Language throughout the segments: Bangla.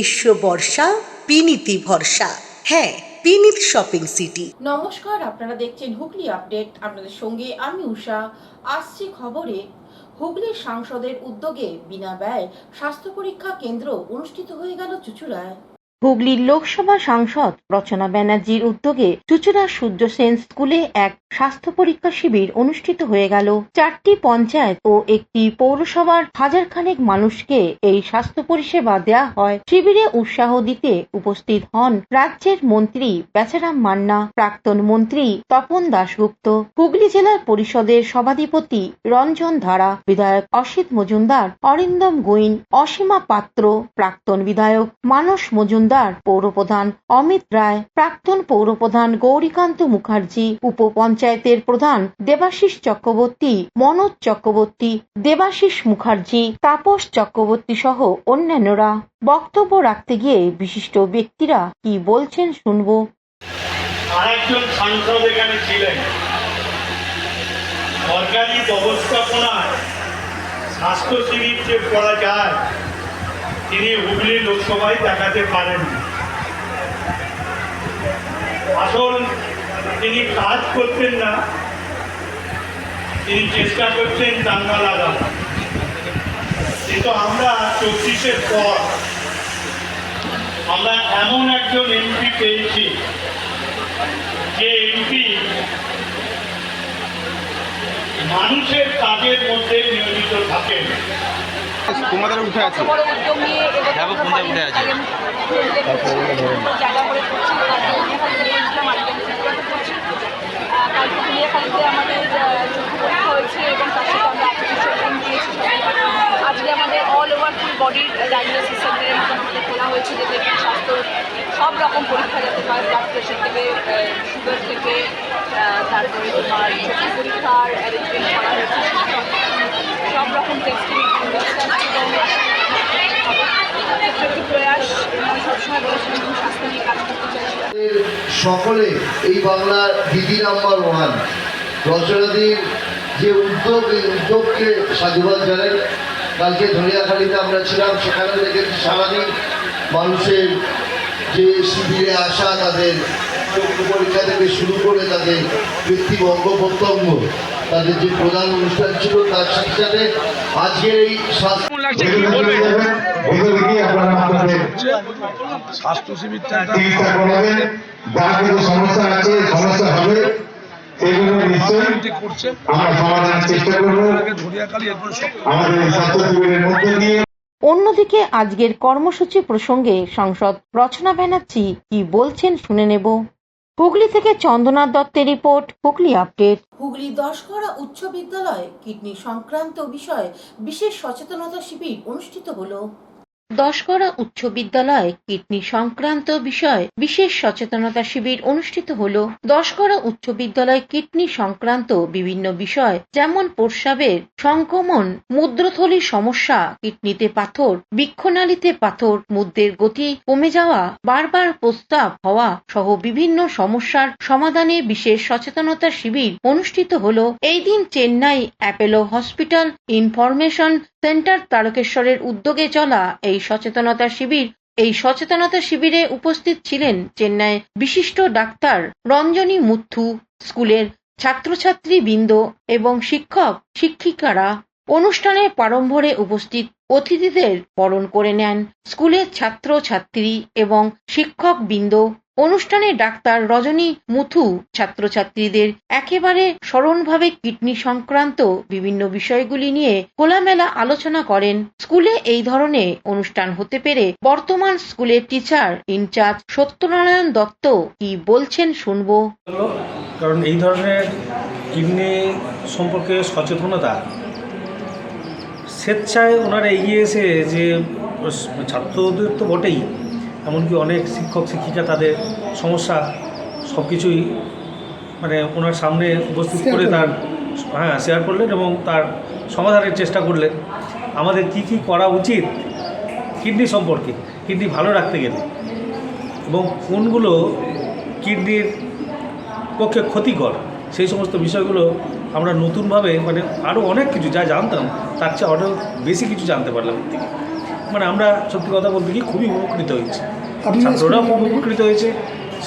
গ্রীষ্ম বর্ষা বিনীতি ভরসা। হ্যাঁ, বিনীত শপিং সিটি। নমস্কার, আপনারা দেখছেন হুগলি আপডেট। আপনাদের সঙ্গে আমি উষা। আসছি খবরে। হুগলির সাংসদের উদ্যোগে বিনা ব্যয় স্বাস্থ্য পরীক্ষা কেন্দ্র অনুষ্ঠিত হয়ে গেল চুঁচুড়ায়। হুগলির লোকসভা সাংসদ রচনা ব্যানার্জির উদ্যোগে চুঁচুড়া সূর্য সেন স্কুলে এক স্বাস্থ্য পরীক্ষা শিবির অনুষ্ঠিত হয়ে গেল। 4টি পঞ্চায়েত ও একটি পৌরসভার হাজারখানেক মানুষকে এই স্বাস্থ্য পরিষেবা দেওয়া হয়। শিবিরে উৎসাহ দিতে উপস্থিত হন রাজ্যের মন্ত্রী বেচারাম মান্না, প্রাক্তন মন্ত্রী তপন দাশগুপ্ত, হুগলি জেলা পরিষদের সভাধিপতি রঞ্জন ধারা, বিধায়ক অসিত মজুমদার, অরিন্দম গোয়েন, অসীমা পাত্র, প্রাক্তন বিধায়ক মানস মজুমদার, পৌরপ্রধান অমিত রায়, প্রাক্তন পৌরপ্রধান গৌরীকান্ত মুখার্জি, উপপঞ্চায়েতের প্রধান দেবাশিস চক্রবর্তী, মনোজ চক্রবর্তী, দেবাশিস মুখার্জি, তাপস চক্রবর্তী সহ অন্যান্যরা। বক্তব্য রাখতে গিয়ে বিশিষ্ট ব্যক্তিরা কি বলছেন শুনবো। আরেকজন সাংসদ এখানে ছিলেন। সরকারি ব্যবস্থাপনায় স্বাস্থ্য শিবির যে করা যায় তিনি হুগলি লোকসভায় দেখাতে পারেন। আসল তিনি কাজ করতেন না, তিনি চেষ্টা করছেন দাঙ্গা লাগান। কিন্তু আমরা 24-এর পর আমরা এমন একজন এমপি পেয়েছি যে এমপি মানুষের কাজের মধ্যে নিয়োজিত থাকেন। তোমাদের উঠে আছে আজকে আমাদের অল ওভার ফুল বডির ডায়াগনোসিস সেন্টারের মতো আমাদের খোলা হয়েছে, যাতে স্বাস্থ্য সব রকম পরীক্ষা যাতে হয়, ব্লাড প্রেশার থেকে সুগার থেকে তারপরে তোমার চোখের পরীক্ষার অ্যারেঞ্জমেন্ট করা হয়েছে, সব রকম টেস্টিং প্রয়াস সবসময় বলেছিলাম স্বাস্থ্য নিয়ে কাজ করতে চাইছি। সকলে এই বাংলার দিদি নাম্বার 1 রচনাদির যে উদ্যোগ, এই উদ্যোগকে সাধুবাদ জানাই। কালকে ধনিয়াখালীতে আমরা ছিলাম, সেখানে দেখেছি সারাদিন মানুষের যে শিবিরে আসা, তাদের চক্ষু পরীক্ষা থেকে শুরু করে তাদের ব্যক্তি অঙ্গ প্রত্যঙ্গ, তাদের যে প্রধান অনুষ্ঠান ছিল তার সাথে সাথে আজকের এই স্বাস্থ্য শিবিরটা সমস্যা আছে, সমস্যা হবে, সেগুলো নিশ্চয়ই আমরা সমাধানের চেষ্টা করবো আমাদের স্বাস্থ্য শিবিরের মধ্যে দিয়ে। অন্যদিকে আজকের কর্মসূচি প্রসঙ্গে সাংসদ রচনা ব্যানার্জি কি বলছেন শুনে নেব। হুগলি থেকে চন্দ্রনাথ দত্তের রিপোর্ট, হুগলি আপডেট। হুগলি দশকড়া উচ্চ বিদ্যালয়ে কিডনি সংক্রান্ত বিষয়ে বিশেষ সচেতনতা শিবির অনুষ্ঠিত হলো। দশকড়া উচ্চ বিদ্যালয়ে কিডনি সংক্রান্ত বিষয়ে বিশেষ সচেতনতা শিবির অনুষ্ঠিত হল। দশকড়া উচ্চ বিদ্যালয়ে কিডনি সংক্রান্ত বিভিন্ন বিষয় যেমন প্রস্রাবের সংক্রমণ, মূত্রথলির সমস্যা, কিডনিতে পাথর, বৃক্ষনালীতে পাথর, মূত্রের গতি কমে যাওয়া, বারবার প্রস্রাব হওয়া সহ বিভিন্ন সমস্যার সমাধানে বিশেষ সচেতনতা শিবির অনুষ্ঠিত হল। এই দিন Chennai Apollo hospital information centre তারকেশ্বরের উদ্যোগে চলা এই সচেতনতা শিবিরে উপস্থিত ছিলেন চেন্নাই বিশিষ্ট ডাক্তার রঞ্জনী মুথু, স্কুলের ছাত্রছাত্রী বৃন্দ এবং শিক্ষক শিক্ষিকারা। অনুষ্ঠানে প্রারম্ভরে উপস্থিত অতিথিদের বরণ করে নেন স্কুলের ছাত্র ছাত্রী এবং শিক্ষক বৃন্দ। অনুষ্ঠানে ডাক্তার রজনী মুথু ছাত্রছাত্রীদের একেবারে সরলভাবে কিডনি সংক্রান্ত বিভিন্ন বিষয়গুলি নিয়ে খোলামেলা আলোচনা করেন। স্কুলে এই ধরনের অনুষ্ঠান হতে পেরে বর্তমান স্কুলের টিচার ইনচার্জ সত্যনারায়ণ দত্ত কি বলছেন শুনবো। কারণ এই ধরনের কিডনি সম্পর্কে সচেতনতা স্বেচ্ছায় ওনারা এগিয়ে এসে, যে ছাত্রদের তো বটেই, এমনকি অনেক শিক্ষক শিক্ষিকা তাদের সমস্যা সব কিছুই মানে ওনার সামনে উপস্থিত করে তার শেয়ার করলেন এবং তার সমাধানের চেষ্টা করলেন। আমাদের কি কি করা উচিত কিডনি সম্পর্কে, কিডনি ভালো রাখতে গেলে, এবং কোনগুলো কিডনির পক্ষে ক্ষতিকর, সেই সমস্ত বিষয়গুলো আমরা নতুনভাবে মানে আরও অনেক কিছু যা জানতাম তার চেয়ে আরও বেশি কিছু জানতে পারলাম। মানে আমরা সত্যি কথা বলতে কি খুবই উপকৃত হয়েছি, আপনাদের ছাত্ররাও খুব স্কুলে উপকৃত হয়েছে,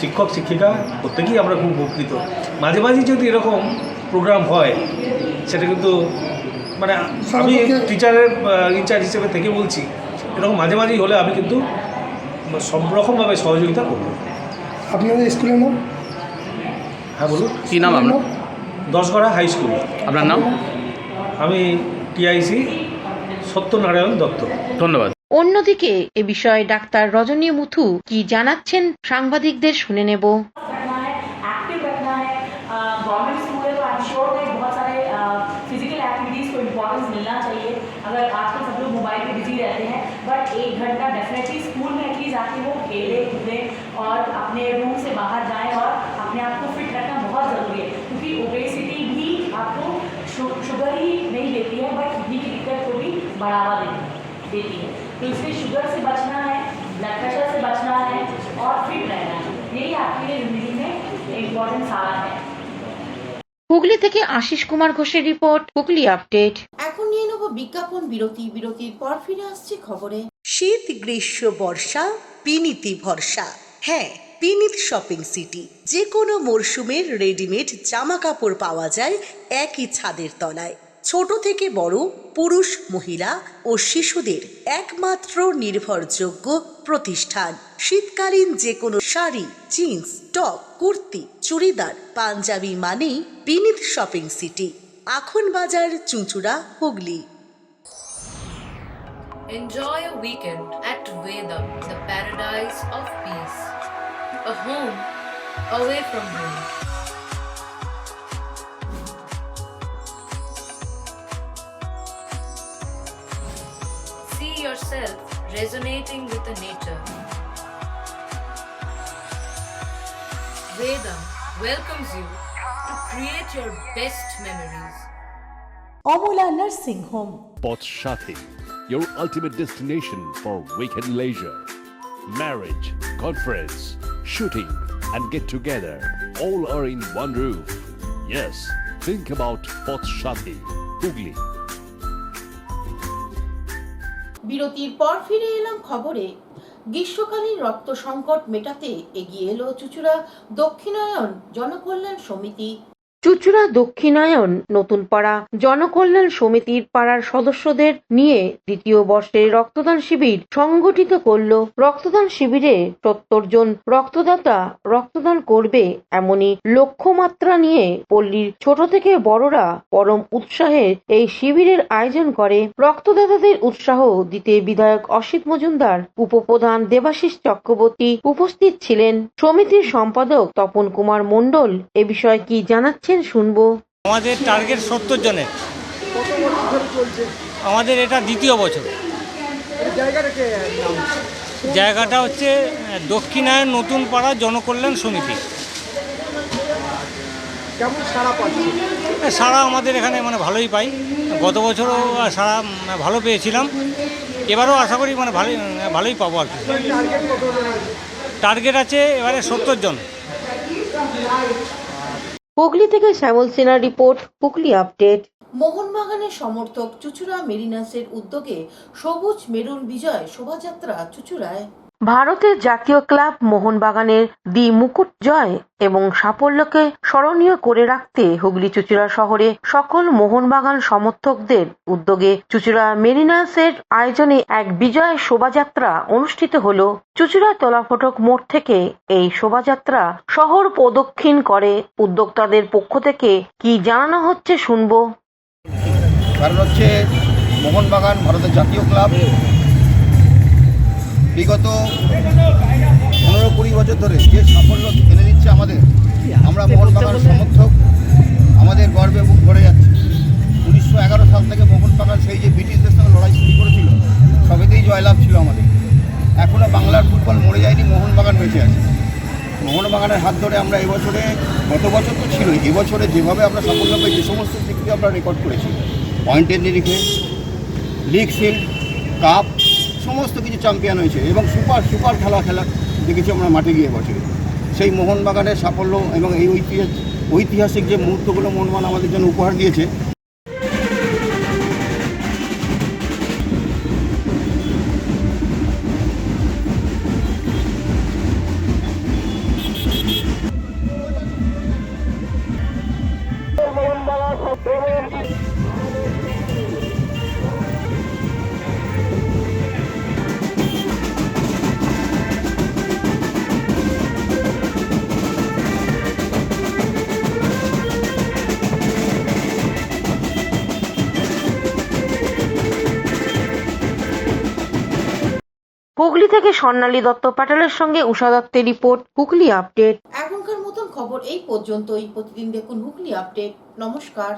শিক্ষক শিক্ষিকা প্রত্যেকেই আমরা খুব উপকৃত। মাঝে মাঝে যদি এরকম প্রোগ্রাম হয় সেটা কিন্তু মানে আমি টিচারের ইনচার্জ হিসেবে থেকে বলছি, এরকম মাঝে মাঝেই হলে আমি কিন্তু সব রকমভাবে সহযোগিতা করব। আপনাদের স্কুলের নাম? হ্যাঁ বলুন। কি নাম আপনার? Dasghara high school. আপনার নাম? আমি টিআইসি সত্যনারায়ণ দত্ত। ধন্যবাদ। অন্যদিকে এ বিষয়ে ডাক্তার রজনী মুথু কি জানাচ্ছেন সাংবাদিকদের শুনে নেব। एक्टिव रखना है। गवर्नमेंट स्कूल है तो आई एम श्योर में बहुत सारे फिजिकल एक्टिविटीज़ को इम्पोर्टेंस मिलना चाहिए। अगर आजकल सब लोग मोबाइल पे बिजी रहते हैं, बट 1 घंटा डेफिनेटली स्कूल में एटलीस्ट आके वो खेले कूदें और अपने रूम से बाहर जाएं और अपने आप को फिट रखना बहुत ज़रूरी है, क्योंकि ओबेसिटी भी आपको शुगर ही नहीं देती है बट किडनी की दिक्कत को भी बढ़ावा देती है। तो इसलिए शुगर से बचना है, ब्लड प्रेशर से बचना है और फिट रहना है, यही आपके लिए ज़िंदगी में इम्पोर्टेंट सारा है। হুগলি থেকে আশিস কুমার ঘোষের রিপোর্ট, হুগলি আপডেট। এখন নিয়ে নেব বিজ্ঞাপন বিরতি। বিরতির পর ফিরে আসছি খবরে। শীত গ্রীষ্ম বর্ষা পিনিতি ভরসা। হ্যাঁ, পিনিত শপিং সিটি। যে কোনো মরশুমের রেডিমেড জামা কাপড় পাওয়া যায় একই ছাদের তলায়। ছোট থেকে বড়, পুরুষ মহিলা ও শিশুদের একমাত্র নির্ভরযোগ্য প্রতিষ্ঠান। শীতকালীন যে কোনো শাড়ি, জিন্স, টপ, কুর্তি, চুড়িদার, পাঞ্জাবি মানেই বিনীত শপিং সিটি। আখন বাজার, চুঁচুড়া, Hooghly. Enjoy a weekend at Vedam, the paradise of peace. A home away from home. See yourself resonating with the nature. Vedam welcomes you to create your best memories. Amala nursing home. Poth Shathi, your ultimate destination for weekend leisure. Marriage, conference, shooting, and get together all are in one roof. Yes, think about Poth Shathi, Hugli. বিরতির পর ফিরে এলাম খবরে। গ্রীষ্মকালীন রক্ত সংকট মেটাতে এগিয়ে এলো চুঁচুড়া দক্ষিণায়ন জনকল্যাণ সমিতি। চুঁচুড়া দক্ষিণায়ন নতুন পাড়া জনকল্যাণ সমিতির পাড়ার সদস্যদের নিয়ে দ্বিতীয় বর্ষের রক্তদান শিবির সংগঠিত করল। রক্তদান শিবিরে ৭০ জন রক্তদাতা রক্তদান করবে এমনই লক্ষ্যমাত্রা নিয়ে পল্লীর ছোট থেকে বড়রা পরম উৎসাহে এই শিবিরের আয়োজন করে। রক্তদাতাদের উৎসাহ দিতে বিধায়ক অসিত মজুমদার, উপপ্রধান দেবাশিস চক্রবর্তী উপস্থিত ছিলেন। সমিতির সম্পাদক তপন কুমার মণ্ডল এ বিষয়ে কি জানাচ্ছেন শুনবো। আমাদের টার্গেট ৭০ জনের। আমাদের এটা দ্বিতীয় বছর। জায়গাটা হচ্ছে দক্ষিণায়ন নতুন পাড়া জনকল্যাণ সমিতি। সারা আমাদের এখানে মানে ভালোই পাই। গত বছরও সারা ভালো পেয়েছিলাম, এবারও আশা করি মানে ভালোই পাবো আর কি। টার্গেট আছে এবারে ৭০ জন। হুগলি থেকে শ্যামল সিনহার রিপোর্ট, হুগলি আপডেট। মোহনবাগানের সমর্থক চুঁচুড়া মেরিনাসের উদ্যোগে সবুজ মেরুন বিজয় শোভাযাত্রা চুঁচুড়ায়। ভারতের জাতীয় ক্লাব মোহনবাগানের দ্বি মুকুট জয় এবং সাফল্যকে স্মরণীয় করে রাখতে হুগলি চুঁচুড়া শহরে সকল মোহনবাগান সমর্থকদের উদ্যোগে চুঁচুড়া মেরিনাসের আয়োজনে এক বিজয় শোভাযাত্রা অনুষ্ঠিত হল। চুঁচুড়া তলাফটক মোড় থেকে এই শোভাযাত্রা শহর প্রদক্ষিণ করে। উদ্যোক্তাদের পক্ষ থেকে কি জানানো হচ্ছে শুনবো। কারণ হচ্ছে মোহনবাগান ভারতের জাতীয় ক্লাব বিগত 15-20 বছর ধরে যে সাফল্য এনে দিচ্ছে আমাদের, আমরা মোহনবাগান সমর্থক আমাদের গর্বে বুক ভরে যাচ্ছে। 1911 সাল থেকে মোহনবাগান সেই যে ব্রিটিশদের সঙ্গে লড়াই শুরু করেছিল, সবেতেই জয়লাভ ছিল আমাদের। এখনও বাংলার ফুটবল মরে যায়নি, মোহনবাগান বেঁচে আছে। মোহনবাগানের হাত ধরে আমরা এবছরে, গত বছর তো ছিলই, এবছরে যেভাবে আমরা সাফল্য পেয়েছি সমস্ত দিক থেকে আমরা রেকর্ড করেছি। পয়েন্টের নিরিখে লিগ শিল্ড, কাপ সমস্ত কিছু চ্যাম্পিয়ন হয়েছে এবং সুপার খেলা দেখেছি আমরা মাঠে গিয়ে বছরে। সেই মোহনবাগানের সাফল্য এবং এই ঐতিহাসিক যে মুহূর্তগুলো মোহনবাগান আমাদের জন্য উপহার দিয়েছে, হুগলি থেকে স্বর্ণালী দত্ত পাটালের সঙ্গে উষা দত্তের রিপোর্ট, হুগলি আপডেট। এখনকার মতন খবর এই পর্যন্তই। প্রতিদিন দেখুন হুগলি আপডেট। নমস্কার।